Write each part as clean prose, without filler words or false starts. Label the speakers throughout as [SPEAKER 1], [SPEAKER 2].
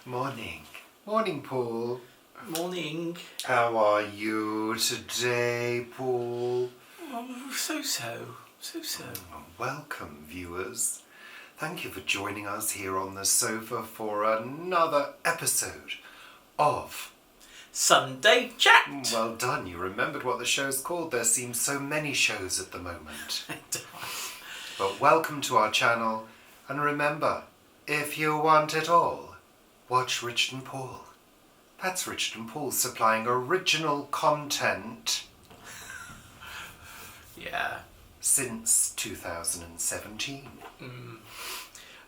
[SPEAKER 1] Morning. Morning, Paul.
[SPEAKER 2] Morning.
[SPEAKER 1] How are you today, Paul?
[SPEAKER 2] Oh, so-so.
[SPEAKER 1] Welcome, viewers. Thank you for joining us here on the sofa for another episode of
[SPEAKER 2] Sunday Chat.
[SPEAKER 1] Well done, you remembered what the show's called. There seems so many shows at the moment.
[SPEAKER 2] It does.
[SPEAKER 1] But welcome to our channel, and remember, if you want it all, watch Richard and Paul. That's Richard and Paul supplying original content
[SPEAKER 2] Yeah.
[SPEAKER 1] since 2017.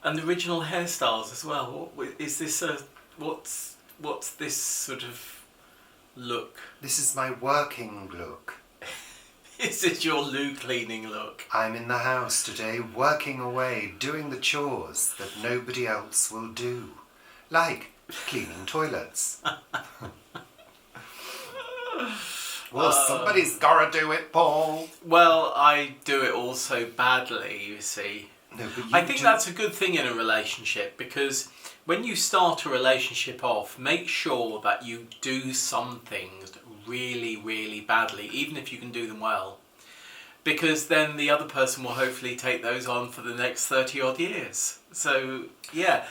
[SPEAKER 2] And the original hairstyles as well. Is this what's this sort of look?
[SPEAKER 1] This is my working look.
[SPEAKER 2] Is this your loo cleaning look?
[SPEAKER 1] I'm in the house today, working away, doing the chores that nobody else will do. Like cleaning toilets. Well, somebody's gotta do it, Paul.
[SPEAKER 2] Well, I do it all so badly, you see.
[SPEAKER 1] No, but you
[SPEAKER 2] I think
[SPEAKER 1] do...
[SPEAKER 2] that's a good thing in a relationship, because when you start a relationship off, make sure that you do some things really, really badly, even if you can do them well. Because then the other person will hopefully take those on for the next 30 odd years. So, yeah,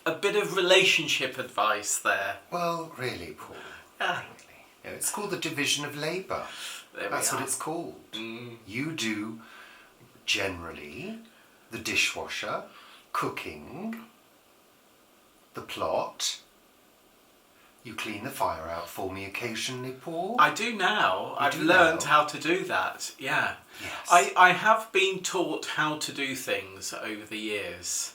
[SPEAKER 2] a bit of relationship advice there.
[SPEAKER 1] Well, really, Paul.
[SPEAKER 2] Yeah.
[SPEAKER 1] Really. Yeah, it's called the division of labour. That's what it's called. You do, generally, the dishwasher, cooking, the plot. You clean the fire out for me occasionally, Paul.
[SPEAKER 2] I do now. I've learned how to do that, yeah.
[SPEAKER 1] Yes.
[SPEAKER 2] I have been taught how to do things over the years.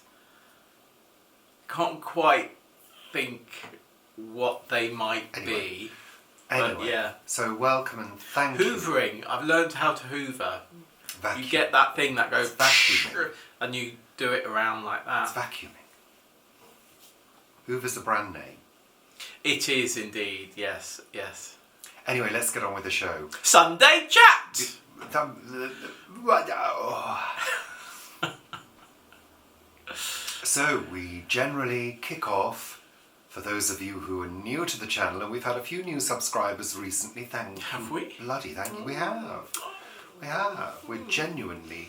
[SPEAKER 2] Can't quite think what they might be.
[SPEAKER 1] Anyway,
[SPEAKER 2] But yeah.
[SPEAKER 1] So welcome and thank you.
[SPEAKER 2] Hoovering. I've learned how to hoover.
[SPEAKER 1] Vacuum.
[SPEAKER 2] You get that thing that goes
[SPEAKER 1] vacuuming.
[SPEAKER 2] and you do it around like
[SPEAKER 1] It's
[SPEAKER 2] that.
[SPEAKER 1] vacuuming. Hoover's the brand name.
[SPEAKER 2] It is indeed, yes.
[SPEAKER 1] Anyway, let's get on with the show.
[SPEAKER 2] Sunday Chat!
[SPEAKER 1] So, we generally kick off, for those of you who are new to the channel, and we've had a few new subscribers recently, thank you.
[SPEAKER 2] Have we?
[SPEAKER 1] Bloody thank you, we have. We have. We're genuinely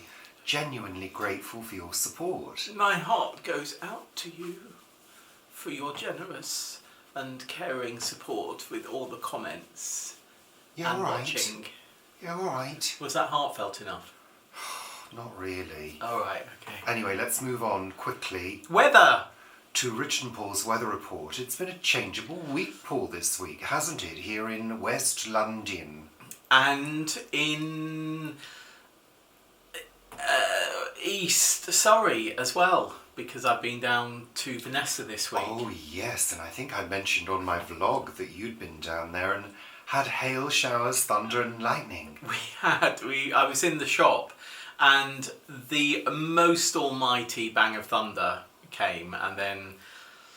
[SPEAKER 1] grateful for your support.
[SPEAKER 2] My heart goes out to you for your generous and caring support with all the comments
[SPEAKER 1] Yeah,
[SPEAKER 2] and
[SPEAKER 1] alright.
[SPEAKER 2] watching.
[SPEAKER 1] Yeah, alright.
[SPEAKER 2] Was that heartfelt enough?
[SPEAKER 1] Not really.
[SPEAKER 2] Alright, okay.
[SPEAKER 1] Anyway, let's move on quickly
[SPEAKER 2] Weather!
[SPEAKER 1] to Rich and Paul's weather report. It's been a changeable week, Paul, this week, hasn't it? Here in West London.
[SPEAKER 2] And in East Surrey as well, because I've been down to Vanessa this week.
[SPEAKER 1] Oh yes, and I think I mentioned on my vlog that you'd been down there and had hail, showers, thunder and lightning.
[SPEAKER 2] I was in the shop and the most almighty bang of thunder came, and then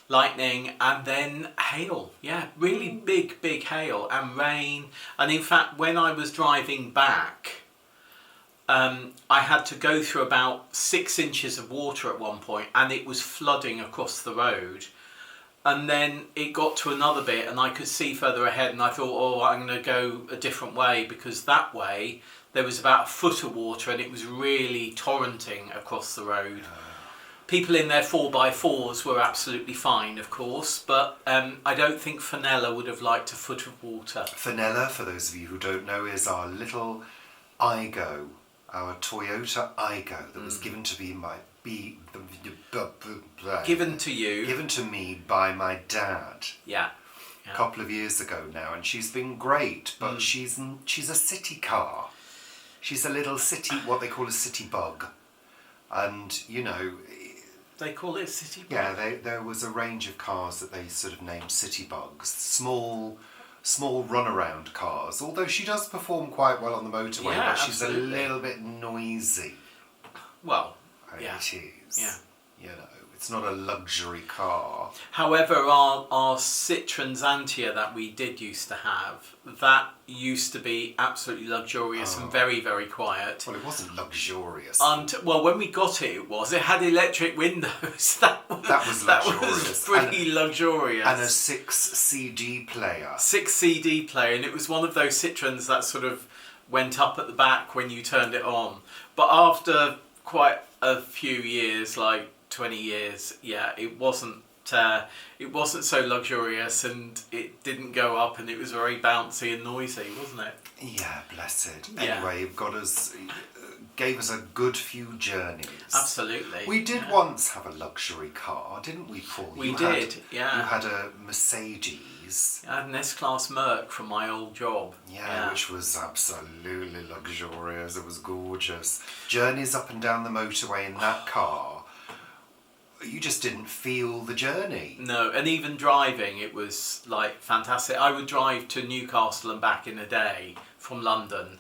[SPEAKER 2] lightning, and then hail. Yeah, really big hail and rain. And in fact, when I was driving back, I had to go through about 6 inches of water at one point, and it was flooding across the road. And then it got to another bit and I could see further ahead, and I thought, oh, I'm going to go a different way, because that way there was about a foot of water and it was really torrenting across the road. People in their 4x4s were absolutely fine, of course, but I don't think Fenella would have liked a foot of water.
[SPEAKER 1] Fenella, for those of you who don't know, is our little Igo, our Toyota Igo that was given to me
[SPEAKER 2] Given to you.
[SPEAKER 1] Given to me by my dad.
[SPEAKER 2] Yeah.
[SPEAKER 1] A couple of years ago now, and she's been great, but she's a city car. She's a little city, what they call a city bug. And, you know...
[SPEAKER 2] They call it a city bug?
[SPEAKER 1] Yeah, there was a range of cars that they sort of named city bugs. Small runaround cars. Although she does perform quite well on the motorway,
[SPEAKER 2] Yeah,
[SPEAKER 1] but she's
[SPEAKER 2] absolutely.
[SPEAKER 1] a little bit noisy.
[SPEAKER 2] Well,
[SPEAKER 1] It
[SPEAKER 2] yeah.
[SPEAKER 1] is.
[SPEAKER 2] Yeah.
[SPEAKER 1] You know, It's not a luxury car.
[SPEAKER 2] However, our Citroen Xantia that we did used to have, that used to be absolutely luxurious and very, very quiet.
[SPEAKER 1] Well, it wasn't luxurious.
[SPEAKER 2] Well, when we got it, it had electric windows. That was luxurious. That was pretty luxurious.
[SPEAKER 1] And a 6 CD player.
[SPEAKER 2] 6 CD player, and it was one of those Citroens that sort of went up at the back when you turned it on. But after quite a few years, like 20 years, it wasn't so luxurious, and it didn't go up, and it was very bouncy and noisy, wasn't it?
[SPEAKER 1] Yeah, bless it.
[SPEAKER 2] Yeah.
[SPEAKER 1] Anyway, it gave us a good few journeys.
[SPEAKER 2] Absolutely.
[SPEAKER 1] We did once have a luxury car, didn't we, Paul?
[SPEAKER 2] We did. You
[SPEAKER 1] had a Mercedes.
[SPEAKER 2] I had an S-Class Merc from my old job.
[SPEAKER 1] Yeah, which was absolutely luxurious. It was gorgeous. Journeys up and down the motorway in that car, you just didn't feel the journey.
[SPEAKER 2] No, and even driving, it was like fantastic. I would drive to Newcastle and back in a day from London,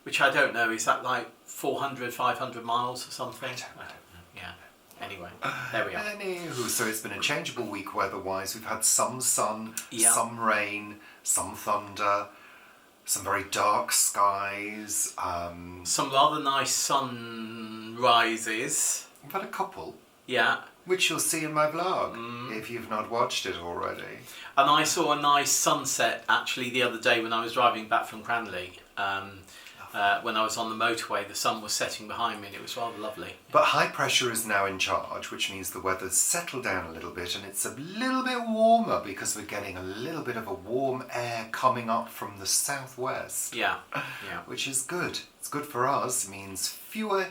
[SPEAKER 2] which I don't know, is that like 400, 500 miles or something?
[SPEAKER 1] I don't know.
[SPEAKER 2] Yeah. Anyway, there we are.
[SPEAKER 1] Anywho, so it's been a changeable week weather-wise. We've had some sun, some rain, some thunder, some very dark skies.
[SPEAKER 2] Some rather nice sunrises.
[SPEAKER 1] We've had a couple.
[SPEAKER 2] Yeah.
[SPEAKER 1] Which you'll see in my vlog, if you've not watched it already.
[SPEAKER 2] And I saw a nice sunset, actually, the other day when I was driving back from Cranley. When I was on the motorway, the sun was setting behind me, and it was rather lovely.
[SPEAKER 1] But high pressure is now in charge, which means the weather's settled down a little bit, and it's a little bit warmer because we're getting a little bit of a warm air coming up from the southwest.
[SPEAKER 2] Yeah.
[SPEAKER 1] Which is good. It's good for us. It means fewer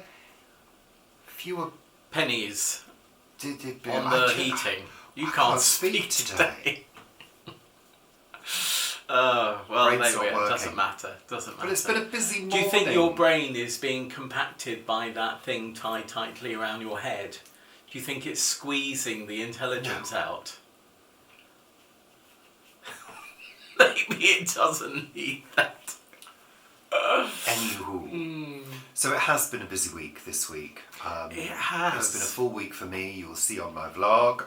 [SPEAKER 2] pennies on the heating. You
[SPEAKER 1] I
[SPEAKER 2] can't speak today. Well,
[SPEAKER 1] Brain's
[SPEAKER 2] anyway,
[SPEAKER 1] not
[SPEAKER 2] it doesn't matter.
[SPEAKER 1] But it's been a busy morning.
[SPEAKER 2] Do you think your brain is being compacted by that thing tied tightly around your head? Do you think it's squeezing the intelligence out? Maybe it doesn't need that.
[SPEAKER 1] Anywho, so it has been a busy week this week.
[SPEAKER 2] It has.
[SPEAKER 1] It's been a full week for me. You'll see on my vlog.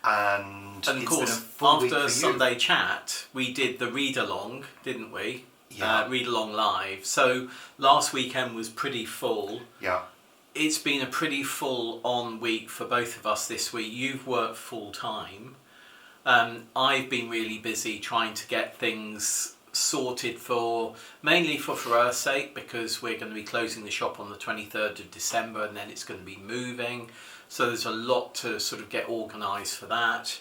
[SPEAKER 1] And
[SPEAKER 2] of course, after Sunday chat, we did the read-along, didn't we?
[SPEAKER 1] Yeah.
[SPEAKER 2] Read-along live. So last weekend was pretty full.
[SPEAKER 1] Yeah.
[SPEAKER 2] It's been a pretty full-on week for both of us this week. You've worked full-time. I've been really busy trying to get things sorted mainly for our sake, because we're going to be closing the shop on the 23rd of December, and then it's going to be moving. So there's a lot to sort of get organised for that.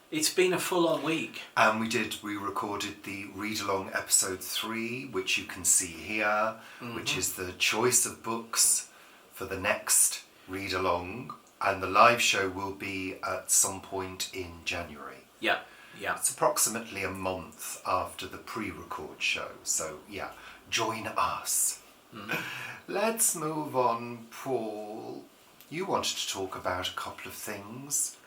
[SPEAKER 2] It's been a full-on week.
[SPEAKER 1] And we recorded the read-along episode 3, which you can see here, which is the choice of books for the next read-along. And the live show will be at some point in January.
[SPEAKER 2] Yeah.
[SPEAKER 1] It's approximately a month after the pre-record show. So, join us. Let's move on, Paul. You wanted to talk about a couple of things,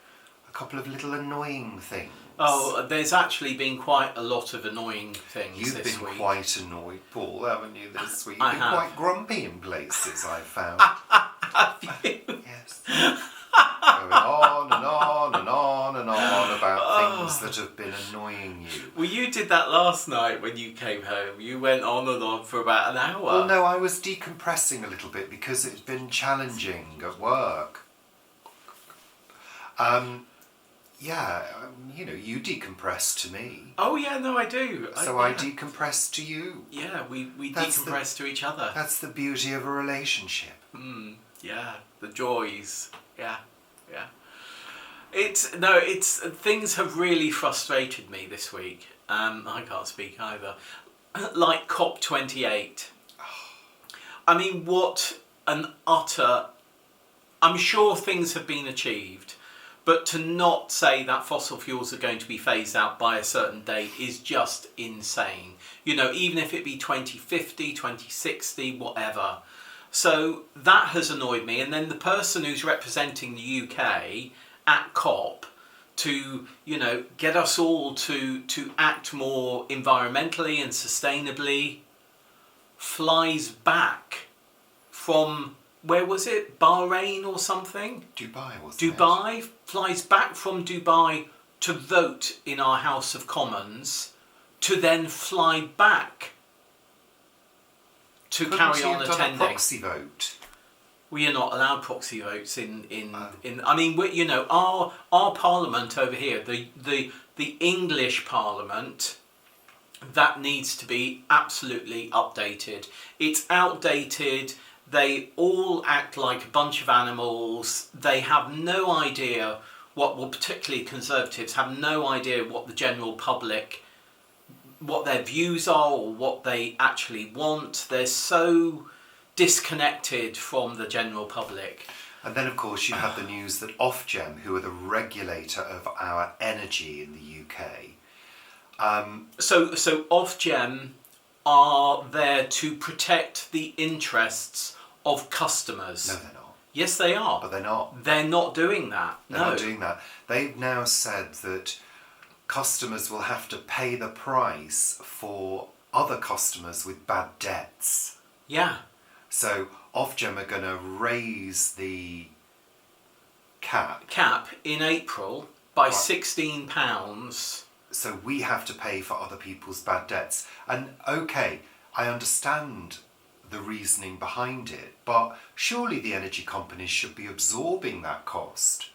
[SPEAKER 1] a couple of little annoying things.
[SPEAKER 2] Oh, there's actually been quite a lot of annoying things
[SPEAKER 1] You've
[SPEAKER 2] this
[SPEAKER 1] been
[SPEAKER 2] week.
[SPEAKER 1] quite annoyed, Paul, haven't you, this week?
[SPEAKER 2] I
[SPEAKER 1] You've been quite grumpy in places, I've found.
[SPEAKER 2] Have you?
[SPEAKER 1] Yes. Going on and on and on and on about things that have been annoying you.
[SPEAKER 2] Well, you did that last night when you came home. You went on and on for about an hour.
[SPEAKER 1] Well, no, I was decompressing a little bit because it's been challenging at work. You decompress to me.
[SPEAKER 2] Oh, yeah, no, I do.
[SPEAKER 1] I decompress to you.
[SPEAKER 2] Yeah, we decompress to each other.
[SPEAKER 1] That's the beauty of a relationship.
[SPEAKER 2] Yeah, the joys. Yeah. Things have really frustrated me this week. I can't speak either. Like COP28. I mean, what an utter... I'm sure things have been achieved, but to not say that fossil fuels are going to be phased out by a certain date is just insane. Even if it be 2050, 2060, whatever. So that has annoyed me. And then the person who's representing the UK at COP to, get us all to act more environmentally and sustainably flies back from where was it? Bahrain or something?
[SPEAKER 1] Dubai, wasn't it?
[SPEAKER 2] Dubai, flies back from Dubai to vote in our House of Commons, to then fly back to carry on attending.
[SPEAKER 1] Done a proxy vote?
[SPEAKER 2] We are not allowed proxy votes in. I mean, our Parliament over here, the English Parliament, that needs to be absolutely updated. It's outdated. They all act like a bunch of animals. They have no idea particularly Conservatives have no idea what the general public, what their views are or what they actually want. They're so disconnected from the general public.
[SPEAKER 1] And then, of course, you have the news that Ofgem, who are the regulator of our energy in the UK...
[SPEAKER 2] So Ofgem are there to protect the interests of customers.
[SPEAKER 1] No, they're not.
[SPEAKER 2] Yes, they are.
[SPEAKER 1] But they're not.
[SPEAKER 2] They're not doing that.
[SPEAKER 1] They're not doing that. They've now said that customers will have to pay the price for other customers with bad debts.
[SPEAKER 2] Yeah.
[SPEAKER 1] So Ofgem are going to raise the cap
[SPEAKER 2] in April by £16.
[SPEAKER 1] So we have to pay for other people's bad debts. And okay, I understand the reasoning behind it, but surely the energy companies should be absorbing that cost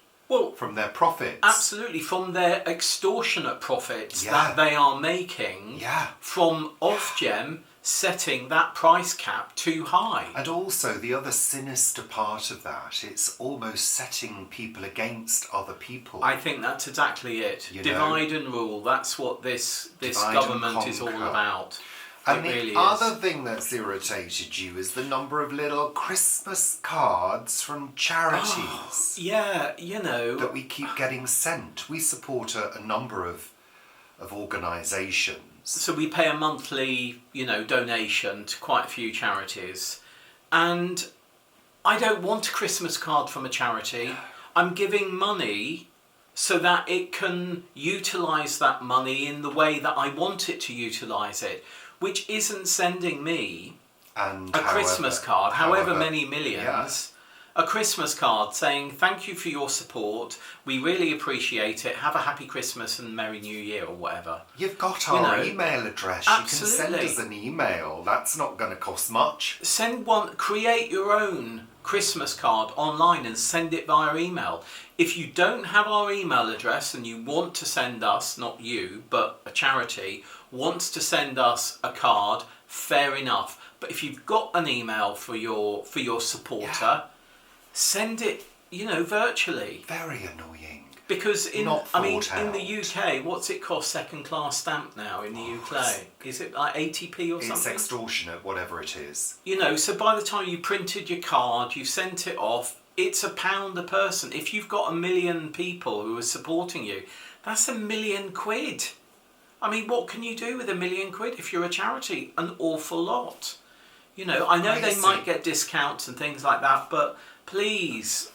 [SPEAKER 1] from their profits.
[SPEAKER 2] Absolutely, from their extortionate profits that they are making from Ofgem setting that price cap too high.
[SPEAKER 1] And also the other sinister part of that, it's almost setting people against other people.
[SPEAKER 2] I think that's exactly it. Divide and rule, that's what this government is all about.
[SPEAKER 1] And the other thing that's irritated you is the number of little Christmas cards from charities. That we keep getting sent. We support a number of organisations.
[SPEAKER 2] So we pay a monthly, donation to quite a few charities. And I don't want a Christmas card from a charity. I'm giving money so that it can utilise that money in the way that I want it to utilise it, which isn't sending me a Christmas card, however many millions, a Christmas card saying, thank you for your support, we really appreciate it, have a happy Christmas and Merry New Year or whatever.
[SPEAKER 1] You've got our email address,
[SPEAKER 2] absolutely.
[SPEAKER 1] You can send us an email, that's not going to cost much.
[SPEAKER 2] Create your own Christmas card online and send it via email. If you don't have our email address and you want to send us, not you, but a charity, wants to send us a card, fair enough. But if you've got an email for your supporter, send it, virtually.
[SPEAKER 1] Very annoying.
[SPEAKER 2] Because in the UK, what's it cost second class stamp now in the UK? Is it like 80p or something?
[SPEAKER 1] It's extortionate, whatever it is.
[SPEAKER 2] So by the time you printed your card, you sent it off, it's £1 a person. If you've got 1 million people who are supporting you, that's £1 million. I mean, what can you do with £1 million if you're a charity? An awful lot. I know they might get discounts and things like that, but please,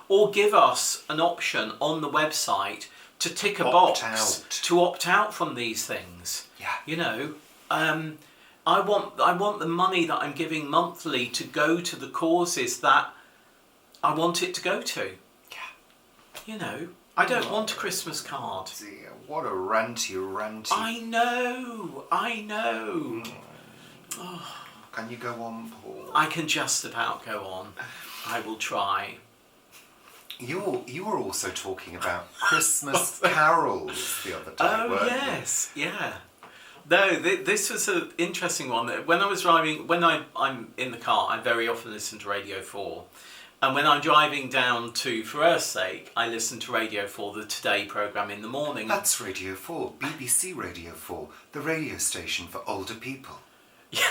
[SPEAKER 2] or give us an option on the website to tick a box to opt out from these things.
[SPEAKER 1] Yeah.
[SPEAKER 2] I want the money that I'm giving monthly to go to the causes that I want it to go to.
[SPEAKER 1] Yeah.
[SPEAKER 2] I don't want a Christmas card.
[SPEAKER 1] What a ranty.
[SPEAKER 2] I know.
[SPEAKER 1] Oh. Can you go on, Paul?
[SPEAKER 2] I can just about go on. I will try.
[SPEAKER 1] You were also talking about Christmas carols the other day, weren't
[SPEAKER 2] yes, yeah. No, this was an interesting one. When I was driving, I'm in the car, I very often listen to Radio 4. And when I'm driving down to Forres Sake, I listen to Radio 4, the Today programme in the morning.
[SPEAKER 1] That's Radio 4, BBC Radio 4, the radio station for older people.
[SPEAKER 2] Yeah,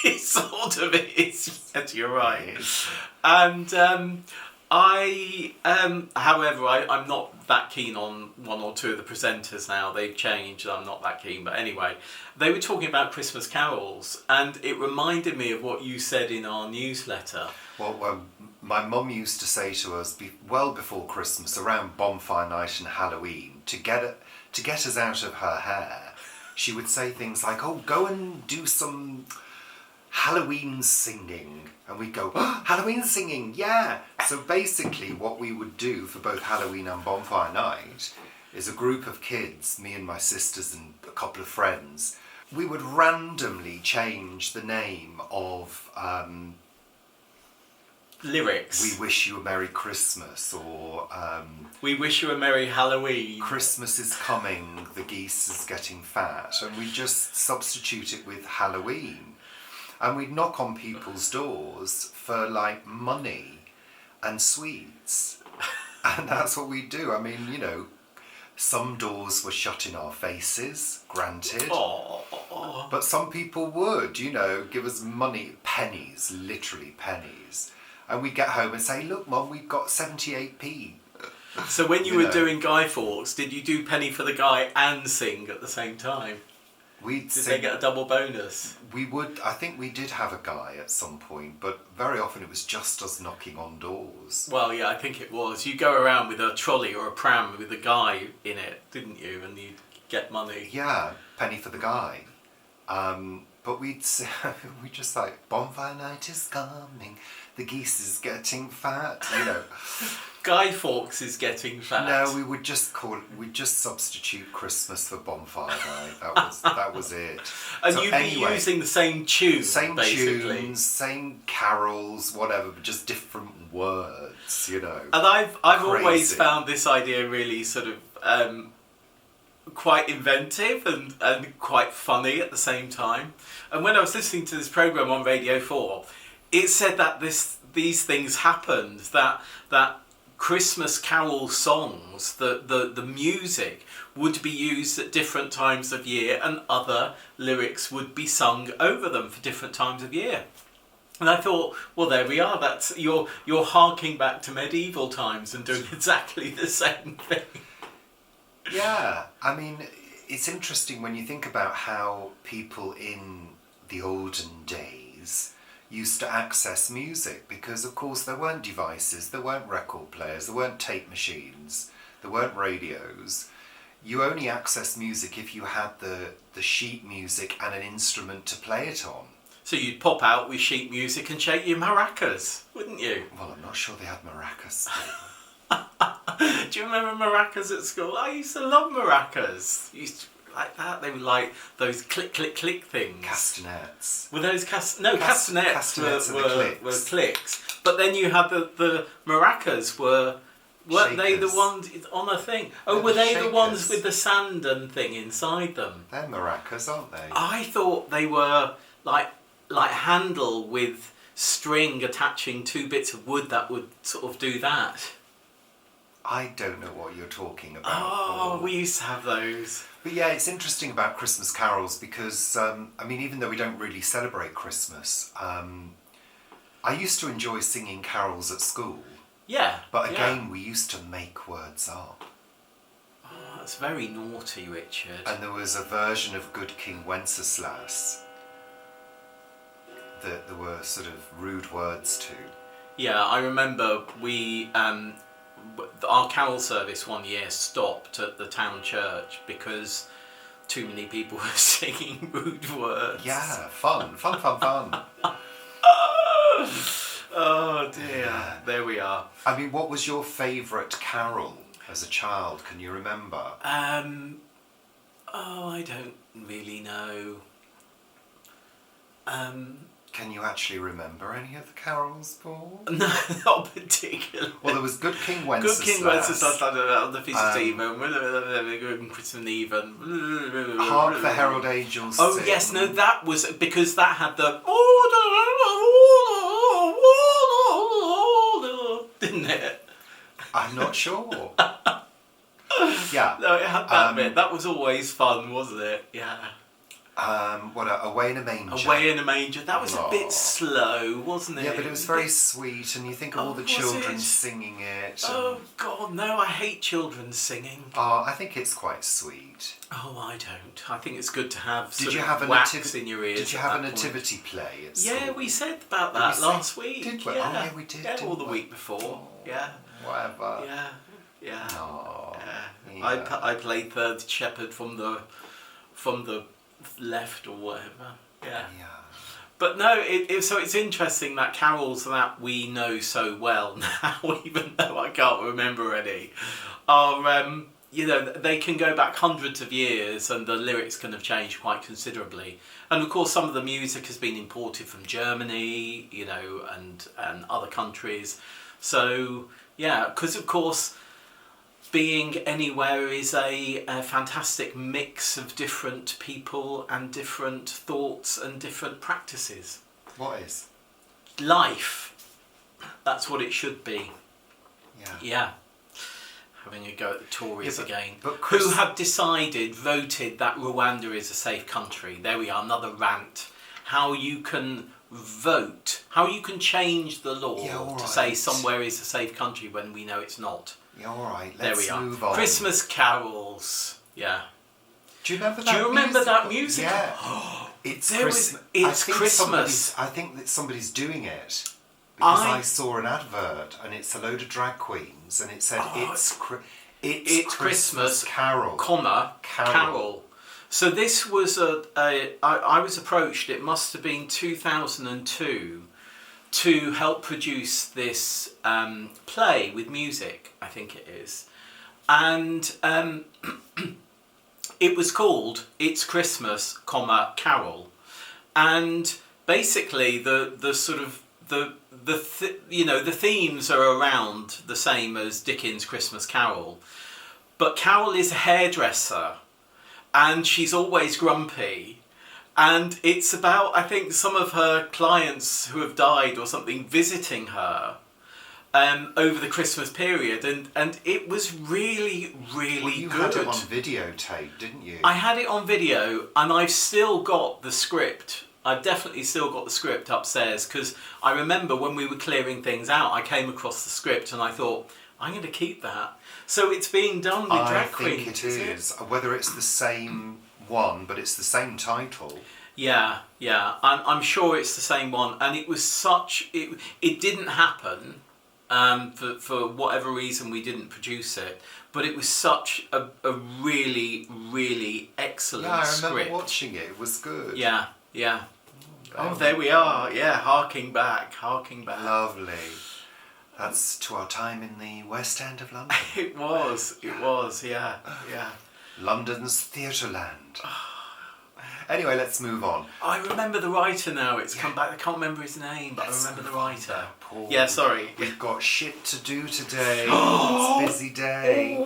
[SPEAKER 2] it sort of is. Yes, you're right. And however, I'm not that keen on one or two of the presenters now. They've changed. I'm not that keen. But anyway, they were talking about Christmas carols, and it reminded me of what you said in our newsletter.
[SPEAKER 1] Well, my mum used to say to us, well before Christmas, around bonfire night and Halloween, to get us out of her hair, she would say things like, "Oh, go and do some Halloween singing. And we'd go, oh, Halloween singing, yeah. So basically what we would do for both Halloween and Bonfire Night is a group of kids, me and my sisters and a couple of friends, we would randomly change the name of
[SPEAKER 2] lyrics.
[SPEAKER 1] We Wish You a Merry Christmas, or
[SPEAKER 2] We Wish You a Merry Halloween.
[SPEAKER 1] Christmas is coming, the geese is getting fat. And we just substitute it with Halloween. And we'd knock on people's doors for like money and sweets. And that's what we do. I mean, you know, some doors were shut in our faces, granted.
[SPEAKER 2] Oh.
[SPEAKER 1] But some people would, you know, give us money, pennies, literally pennies. And we'd get home and say, look, Mum, we've got 78p.
[SPEAKER 2] So when you were doing Guy Fawkes, did you do Penny for the Guy and sing at the same time? Did they get a double bonus?
[SPEAKER 1] We would, I think we did have a guy at some point, but very often it was just us knocking on doors.
[SPEAKER 2] Well, yeah, I think it was. You go around with a trolley or a pram with a guy in it, didn't you? And you'd get money.
[SPEAKER 1] Yeah, penny for the guy. But we just like, Bonfire Night is coming, the geese is getting fat, you know.
[SPEAKER 2] Guy Fawkes is getting fat.
[SPEAKER 1] No, we'd just substitute Christmas for Bonfire Night. That was it.
[SPEAKER 2] And
[SPEAKER 1] so
[SPEAKER 2] you'd
[SPEAKER 1] anyway,
[SPEAKER 2] be using the same tune,
[SPEAKER 1] same
[SPEAKER 2] basically.
[SPEAKER 1] tunes, same carols, whatever, but just different words, you know.
[SPEAKER 2] And I've always found this idea really sort of quite inventive and quite funny at the same time. And when I was listening to this programme on Radio 4, it said that these things happened, that Christmas carol songs, the music would be used at different times of year and other lyrics would be sung over them for different times of year. And I thought, well, there we are. That's you're harking back to medieval times and doing exactly the same thing.
[SPEAKER 1] Yeah, I mean, it's interesting when you think about how people in the olden days used to access music, because of course there weren't devices, there weren't record players, there weren't tape machines, there weren't radios. You only accessed music if you had the sheet music and an instrument to play it on.
[SPEAKER 2] So you'd pop out with sheet music and shake your maracas, wouldn't you?
[SPEAKER 1] Well, I'm not sure they had maracas.
[SPEAKER 2] Do you remember maracas at school? I used to love maracas. Used to, like that. They were like those click, click, click things.
[SPEAKER 1] Castanets.
[SPEAKER 2] Were those castanets were
[SPEAKER 1] clicks.
[SPEAKER 2] clicks. But then you had the maracas weren't they the ones on a thing? Oh, were they the ones with the sand and thing inside them?
[SPEAKER 1] They're maracas, aren't they?
[SPEAKER 2] I thought they were like handle with string attaching two bits of wood that would sort of do that.
[SPEAKER 1] I don't know what you're talking about.
[SPEAKER 2] Oh, we used to have those.
[SPEAKER 1] But yeah, it's interesting about Christmas carols because, I mean, even though we don't really celebrate Christmas, I used to enjoy singing carols at school.
[SPEAKER 2] Yeah.
[SPEAKER 1] But again, we used to make words up.
[SPEAKER 2] Oh, that's very naughty, Richard.
[SPEAKER 1] And there was a version of Good King Wenceslas that there were sort of rude words to.
[SPEAKER 2] Yeah, I remember our carol service one year stopped at the town church because too many people were singing rude words.
[SPEAKER 1] Yeah, fun.
[SPEAKER 2] Oh dear,
[SPEAKER 1] yeah.
[SPEAKER 2] There we are.
[SPEAKER 1] I mean, what was your favourite carol as a child? Can you remember?
[SPEAKER 2] I don't really know.
[SPEAKER 1] Can you actually remember any of the carols, Paul?
[SPEAKER 2] No, not particularly.
[SPEAKER 1] Well, there was Good King Wenceslas.
[SPEAKER 2] Good King Wenceslas on the Feast of Stephen, Christmas Eve and...
[SPEAKER 1] Hark the Herald Angels Sing.
[SPEAKER 2] Oh yes, no, that was because that had the... Didn't it?
[SPEAKER 1] I'm not sure. Yeah.
[SPEAKER 2] No, it had that bit. That was always fun, wasn't it? Yeah.
[SPEAKER 1] Away in a Manger.
[SPEAKER 2] Away in a Manger. That was a bit slow, wasn't it?
[SPEAKER 1] Yeah, but it was very sweet, and you think of all the children singing it.
[SPEAKER 2] Oh God, no! I hate children singing.
[SPEAKER 1] Oh, I think it's quite sweet.
[SPEAKER 2] Oh, I don't. I think it's good to have.
[SPEAKER 1] Did you have
[SPEAKER 2] wax in your ears?
[SPEAKER 1] Did you have a nativity play at school?
[SPEAKER 2] Yeah, we said about that last week.
[SPEAKER 1] Did we?
[SPEAKER 2] Yeah.
[SPEAKER 1] Oh, yeah, we did.
[SPEAKER 2] Yeah, or the week before. Yeah.
[SPEAKER 1] Whatever.
[SPEAKER 2] Yeah.
[SPEAKER 1] Oh,
[SPEAKER 2] yeah. I played third shepherd from the left or whatever. Yeah. But no, so it's interesting that carols that we know so well now, even though I can't remember any, are, they can go back hundreds of years and the lyrics can have changed quite considerably. And of course some of the music has been imported from Germany, and other countries. So, yeah, because of course being anywhere is a fantastic mix of different people and different thoughts and different practices.
[SPEAKER 1] What is?
[SPEAKER 2] Life. That's what it should be.
[SPEAKER 1] Yeah.
[SPEAKER 2] Yeah. Having a go at the Tories again.
[SPEAKER 1] But
[SPEAKER 2] who have voted that Rwanda is a safe country. There we are, another rant. How you can vote, how you can change the law to say somewhere is a safe country when we know it's not.
[SPEAKER 1] Yeah, all right,
[SPEAKER 2] there
[SPEAKER 1] let's
[SPEAKER 2] we are.
[SPEAKER 1] move on.
[SPEAKER 2] Christmas carols, yeah.
[SPEAKER 1] Do you remember that music?
[SPEAKER 2] Yeah.
[SPEAKER 1] It's Christmas.
[SPEAKER 2] It's Christmas.
[SPEAKER 1] I think that somebody's doing it. Because I saw an advert and it's a load of drag queens and it said it's Christmas Carol,
[SPEAKER 2] Carol. So this was I was approached, it must have been 2002, to help produce this play with music, I think it is. And it was called It's Christmas, Carol. And basically the sort of the themes are around the same as Dickens' Christmas Carol, but Carol is a hairdresser and she's always grumpy, and it's about, I think, some of her clients who have died or something visiting her over the Christmas period, and it was really, really
[SPEAKER 1] you
[SPEAKER 2] good.
[SPEAKER 1] You had it on videotape, didn't you?
[SPEAKER 2] I had it on video, and I've still got the script. I've definitely still got the script upstairs, because I remember when we were clearing things out, I came across the script and I thought, I'm going to keep that. So it's being done with drag queens.
[SPEAKER 1] I think it is. Whether it's the same one, but it's the same title.
[SPEAKER 2] Yeah. I'm sure it's the same one. And it was it didn't happen, for whatever reason we didn't produce it. But it was such a really, really excellent script.
[SPEAKER 1] Yeah, I remember watching it. It was good.
[SPEAKER 2] Yeah. Oh, there we are. Yeah, harking back.
[SPEAKER 1] Lovely. That's to our time in the West End of London.
[SPEAKER 2] It was, yeah.
[SPEAKER 1] London's Theatrical. Anyway, let's move on.
[SPEAKER 2] I remember the writer now. It's come back. I can't remember his name, but I remember the writer. Paul. Yeah, sorry.
[SPEAKER 1] We've got shit to do today. It's a busy day.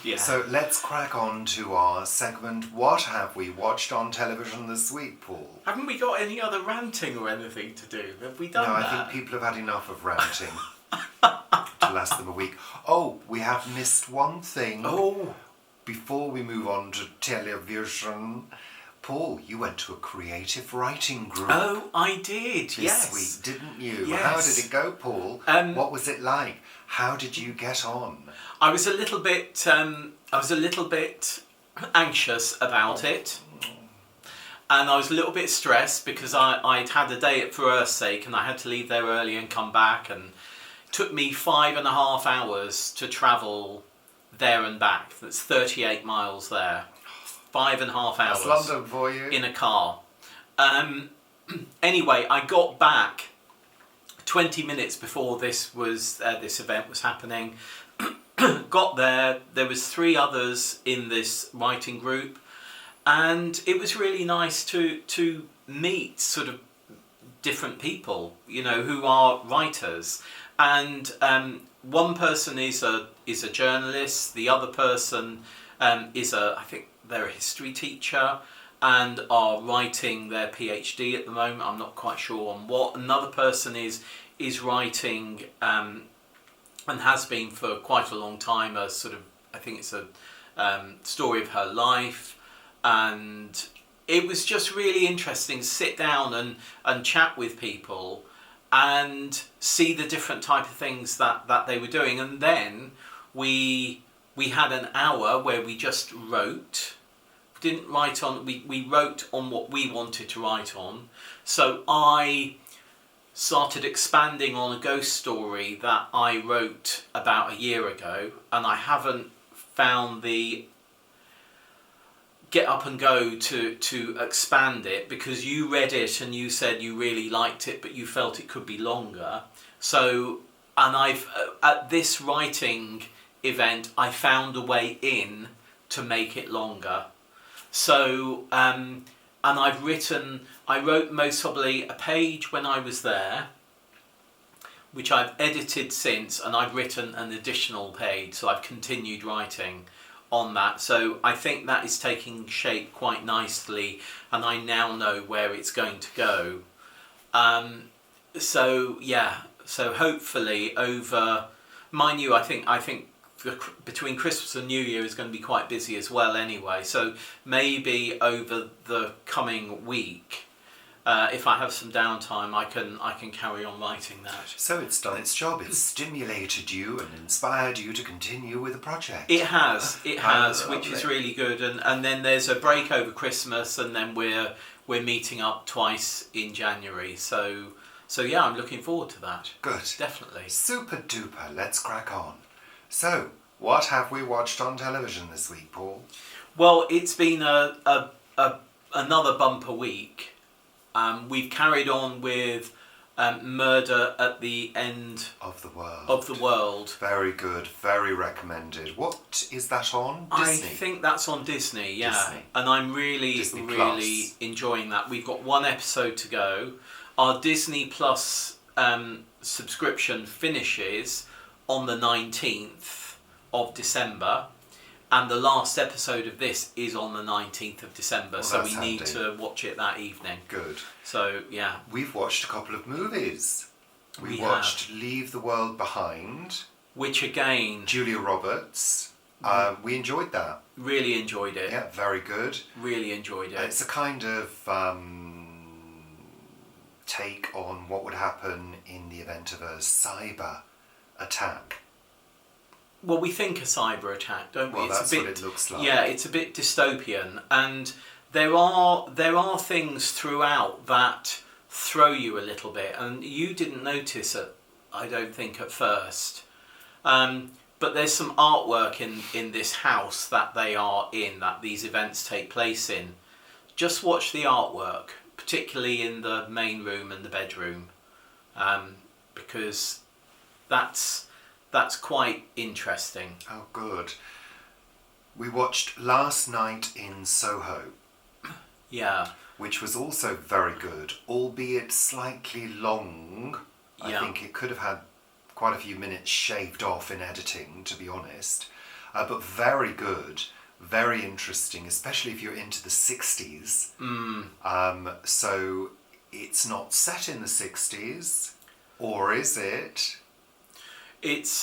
[SPEAKER 2] Yeah.
[SPEAKER 1] So let's crack on to our segment, What Have We Watched on Television This Week, Paul?
[SPEAKER 2] Haven't we got any other ranting or anything to do? Have we done that?
[SPEAKER 1] No, I think people have had enough of ranting to last them a week. Oh, we have missed one thing.
[SPEAKER 2] Oh.
[SPEAKER 1] Before we move on to television, Paul, you went to a creative writing group.
[SPEAKER 2] Oh, I did.
[SPEAKER 1] This week, didn't you?
[SPEAKER 2] Yes.
[SPEAKER 1] How did it go, Paul? What was it like? How did you get on?
[SPEAKER 2] I was a little bit anxious about it, and I was a little bit stressed because I'd had a day at For Earth's Sake and I had to leave there early and come back, and it took me 5.5 hours to travel there and back. That's 38 miles there. 5.5 hours.
[SPEAKER 1] That's London for you.
[SPEAKER 2] In a car. Anyway, I got back 20 minutes before this event was happening. Got there. There was 3 others in this writing group, and it was really nice to meet sort of different people, who are writers. And one person is a journalist. The other person I think they're a history teacher and are writing their PhD at the moment. I'm not quite sure on what. Another person is writing and has been for quite a long time, a sort of, I think it's a story of her life. And it was just really interesting to sit down and chat with people and see the different type of things that they were doing. And then we had an hour where we just wrote. We wrote on what we wanted to write on. So I started expanding on a ghost story that I wrote about a year ago, and I haven't found the get up and go to expand it, because you read it and you said you really liked it, but you felt it could be longer. So, and I've at this writing event, I found a way in to make it longer. So, and I wrote most probably a page when I was there, which I've edited since, and I've written an additional page, so I've continued writing on that. So I think that is taking shape quite nicely, and I now know where it's going to go. So hopefully over, mind you, I think between Christmas and New Year is going to be quite busy as well anyway, so maybe over the coming week, if I have some downtime, I can carry on writing that.
[SPEAKER 1] So it's done its job. It's stimulated you and inspired you to continue with the project.
[SPEAKER 2] It has, which is really good. And then there's a break over Christmas, and then we're meeting up twice in January. So yeah, I'm looking forward to that.
[SPEAKER 1] Good.
[SPEAKER 2] Definitely.
[SPEAKER 1] Super duper. Let's crack on. So, what have we watched on television this week, Paul?
[SPEAKER 2] Well, it's been another bumper week. We've carried on with Murder at the End
[SPEAKER 1] of the
[SPEAKER 2] World.
[SPEAKER 1] Very good, very recommended. What is that on? Disney?
[SPEAKER 2] I think that's on Disney, yeah.
[SPEAKER 1] Disney.
[SPEAKER 2] And I'm really enjoying that. We've got one episode to go. Our Disney Plus subscription finishes on the 19th of December. And the last episode of this is on the 19th of December,
[SPEAKER 1] well,
[SPEAKER 2] so we need to watch it that evening.
[SPEAKER 1] Good.
[SPEAKER 2] So, yeah.
[SPEAKER 1] We've watched a couple of movies. We watched Leave the World Behind.
[SPEAKER 2] Which, again...
[SPEAKER 1] Julia Roberts. We enjoyed that.
[SPEAKER 2] Really enjoyed it.
[SPEAKER 1] Yeah, very good.
[SPEAKER 2] Really enjoyed it.
[SPEAKER 1] It's a kind of take on what would happen in the event of a cyber attack.
[SPEAKER 2] Well, we think a cyber attack, don't we?
[SPEAKER 1] Well, that's what it looks like.
[SPEAKER 2] Yeah, it's a bit dystopian, and there are things throughout that throw you a little bit, and you didn't notice it, I don't think, at first. But there's some artwork in this house that they are in, that these events take place in. Just watch the artwork, particularly in the main room and the bedroom, because that's quite interesting.
[SPEAKER 1] Oh, good. We watched Last Night in Soho.
[SPEAKER 2] Yeah.
[SPEAKER 1] Which was also very good, albeit slightly long.
[SPEAKER 2] Yeah.
[SPEAKER 1] I think it could have had quite a few minutes shaved off in editing, to be honest. But very good, very interesting, especially if you're into the 60s. So it's not set in the 60s, or is it?
[SPEAKER 2] It's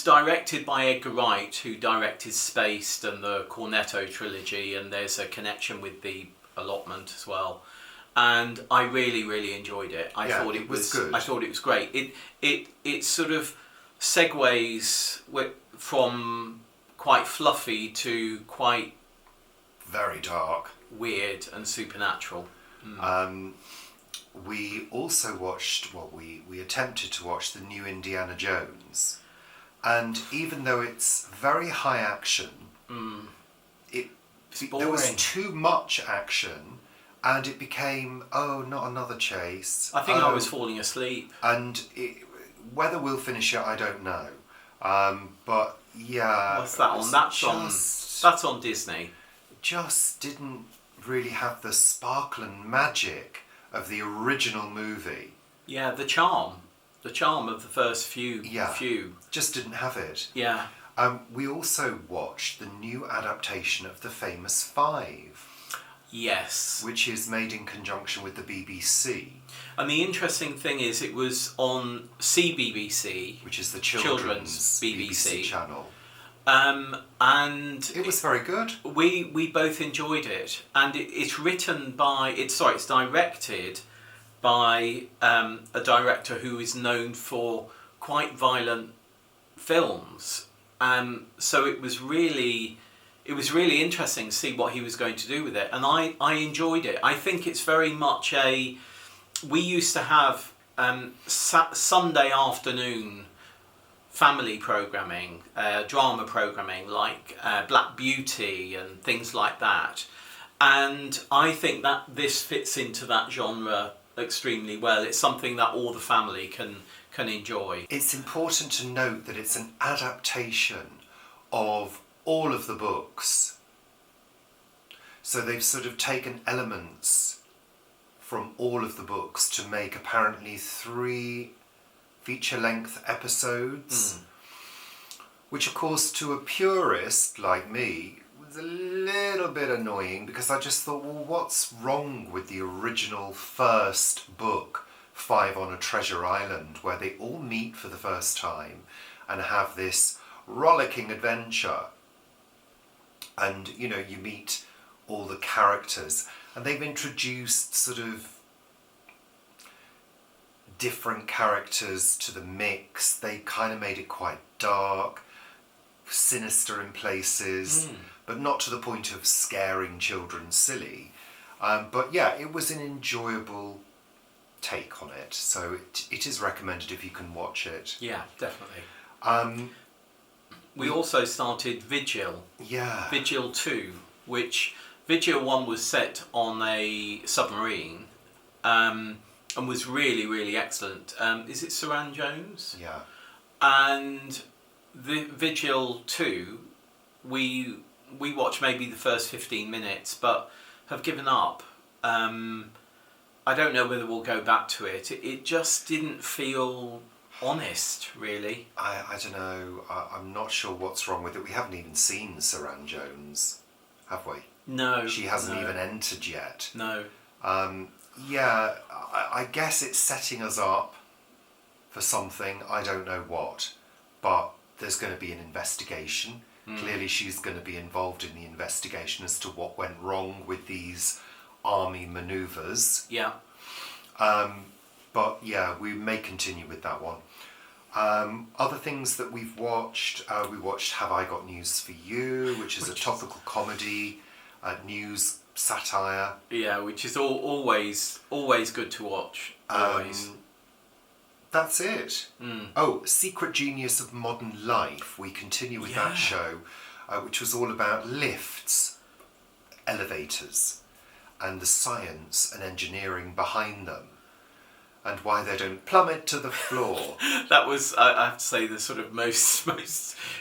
[SPEAKER 2] directed by Edgar Wright, who directed Spaced and the Cornetto trilogy, and there's a connection with The Allotment as well. And I really, really enjoyed it. I thought it was good. I thought it was great. It sort of segues from quite fluffy to quite
[SPEAKER 1] very dark,
[SPEAKER 2] weird and supernatural.
[SPEAKER 1] We also watched, we attempted to watch the new Indiana Jones, and even though it's very high action, there was too much action, and it became, not another chase.
[SPEAKER 2] I think I was falling asleep.
[SPEAKER 1] And whether we'll finish it, I don't know. But yeah.
[SPEAKER 2] What's that on? That's on Disney.
[SPEAKER 1] Just didn't really have the sparkle and magic of the original movie.
[SPEAKER 2] Yeah, the charm of the first few.
[SPEAKER 1] Just didn't have it.
[SPEAKER 2] Yeah.
[SPEAKER 1] We also watched the new adaptation of The Famous Five.
[SPEAKER 2] Yes.
[SPEAKER 1] Which is made in conjunction with the BBC.
[SPEAKER 2] And the interesting thing is it was on CBBC,
[SPEAKER 1] which is the children's BBC channel.
[SPEAKER 2] And
[SPEAKER 1] it was very good.
[SPEAKER 2] We both enjoyed it, and it's directed by a director who is known for quite violent films. So it was really interesting to see what he was going to do with it, and I enjoyed it. I think it's very much we used to have Sunday afternoon family programming, drama programming like Black Beauty and things like that. And I think that this fits into that genre extremely well. It's something that all the family can enjoy.
[SPEAKER 1] It's important to note that it's an adaptation of all of the books. So they've sort of taken elements from all of the books to make apparently 3 feature-length episodes, which of course to a purist like me was a little bit annoying, because I just thought, well, what's wrong with the original first book, 5 on a Treasure Island, where they all meet for the first time and have this rollicking adventure, and you meet all the characters, and they've introduced sort of different characters to the mix. They kind of made it quite dark, sinister in places, but not to the point of scaring children silly. But yeah, it was an enjoyable take on it, so it is recommended if you can watch it.
[SPEAKER 2] Yeah, definitely. We also started Vigil.
[SPEAKER 1] Yeah.
[SPEAKER 2] Vigil 2, which Vigil 1 was set on a submarine, and was really, really excellent. Is it Saran Jones?
[SPEAKER 1] Yeah.
[SPEAKER 2] And the Vigil 2, we watched maybe the first 15 minutes, but have given up. I don't know whether we'll go back to it. It just didn't feel honest, really.
[SPEAKER 1] I don't know. I'm not sure what's wrong with it. We haven't even seen Saran Jones, have we?
[SPEAKER 2] No.
[SPEAKER 1] She hasn't even entered yet.
[SPEAKER 2] No.
[SPEAKER 1] Yeah, I guess it's setting us up for something. I don't know what. But there's going to be an investigation. Clearly she's going to be involved in the investigation as to what went wrong with these army manoeuvres.
[SPEAKER 2] Yeah.
[SPEAKER 1] But yeah, we may continue with that one. Other things that we've watched, we watched Have I Got News For You, which is a topical comedy, news satire.
[SPEAKER 2] Yeah, which is always good to watch. Always.
[SPEAKER 1] That's it. Oh, Secret Genius of Modern Life. We continue with that show, which was all about lifts, elevators, and the science and engineering behind them, and why they don't plummet to the floor.
[SPEAKER 2] That was, I have to say, the sort of most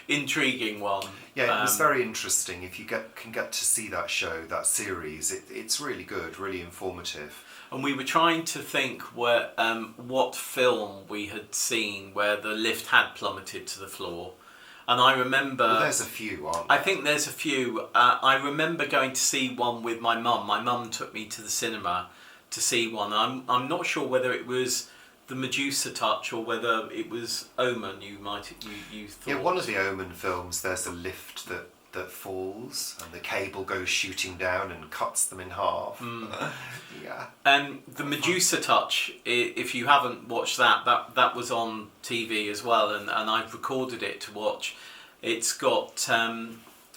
[SPEAKER 2] intriguing one.
[SPEAKER 1] Yeah, it was very interesting. If you can get to see that show, that series, it's really good, really informative.
[SPEAKER 2] And we were trying to think what film we had seen where the lift had plummeted to the floor. And I remember...
[SPEAKER 1] Well, there's a few, aren't there?
[SPEAKER 2] I think there's a few. I remember going to see one with my mum. My mum took me to the cinema to see one. I'm not sure whether it was the Medusa Touch or whether it was Omen. You thought.
[SPEAKER 1] Yeah, one of the Omen films. There's a lift that falls and the cable goes shooting down and cuts them in half. Yeah. And
[SPEAKER 2] the Medusa Touch. If you haven't watched that was on TV as well, and I've recorded it to watch. It's got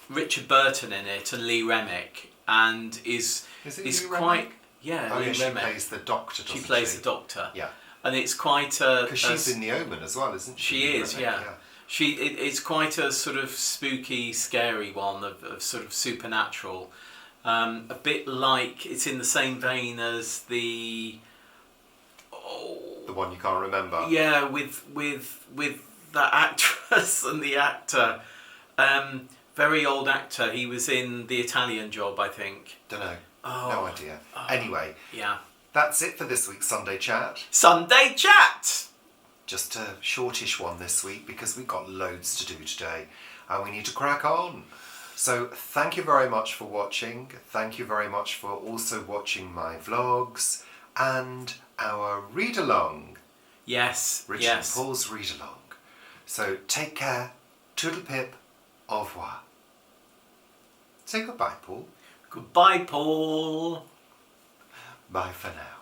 [SPEAKER 2] Richard Burton in it and Lee Remick, and is
[SPEAKER 1] Lee
[SPEAKER 2] quite.
[SPEAKER 1] Remick?
[SPEAKER 2] Yeah,
[SPEAKER 1] oh,
[SPEAKER 2] Lee
[SPEAKER 1] yeah, she
[SPEAKER 2] Remick.
[SPEAKER 1] plays the doctor, doesn't she?
[SPEAKER 2] She plays the doctor.
[SPEAKER 1] Yeah.
[SPEAKER 2] And it's quite a...
[SPEAKER 1] Because she's in the Omen as well, isn't she?
[SPEAKER 2] She is, yeah. It's quite a sort of spooky, scary one of sort of supernatural. A bit like, it's in the same vein as the...
[SPEAKER 1] The one you can't remember?
[SPEAKER 2] Yeah, with that actress and the actor. Very old actor. He was in The Italian Job, I think.
[SPEAKER 1] Don't know.
[SPEAKER 2] Oh.
[SPEAKER 1] No idea. Anyway.
[SPEAKER 2] Yeah.
[SPEAKER 1] That's it for this week's Sunday Chat.
[SPEAKER 2] Sunday Chat!
[SPEAKER 1] Just a shortish one this week because we've got loads to do today and we need to crack on. So thank you very much for watching. Thank you very much for also watching my vlogs and our read-along.
[SPEAKER 2] Yes,
[SPEAKER 1] Richard and Paul's read-along. So take care. Toodle pip. Au revoir. Say goodbye, Paul.
[SPEAKER 2] Goodbye, Paul.
[SPEAKER 1] Bye for now.